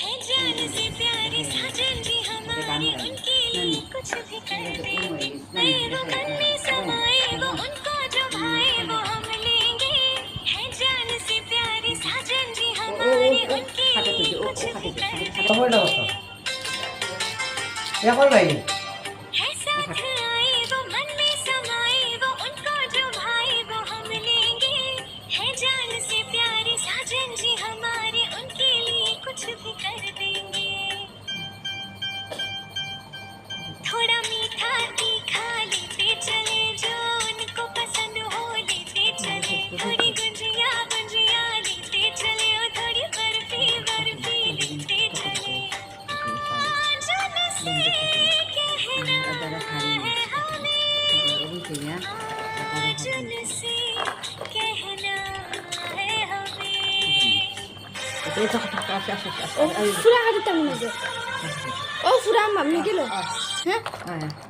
है जान से प्यारी साजन जी हमारी, उनके लिए कुछ भी कर देंगे। नए वो मन में समाए वो उनको जो भाए वो हम लेंगे। है जान से प्यारी साजन जी हमारी, उनके लिए कुछ भी कर देंगे। है साथ आए वो मन में समाए वो उनको जो भाए वो हम लेंगे। है जान से प्यारी साजन जी हमारे, उनके लिए कुछ भी कर देंगे। थोड़ा मीठा तीखा लेते चले जो उनको पसंद हो लेते चले। थोड़ी गुंजिया गुंजिया लेते चले और थोड़ी बर्फी बर्फी लेते चले। जान से कहना है हमें, जान से कहना है हमें। ও ফুরা হাতে তেমন আছে ও ফুরা মামি গেল হ্যাঁ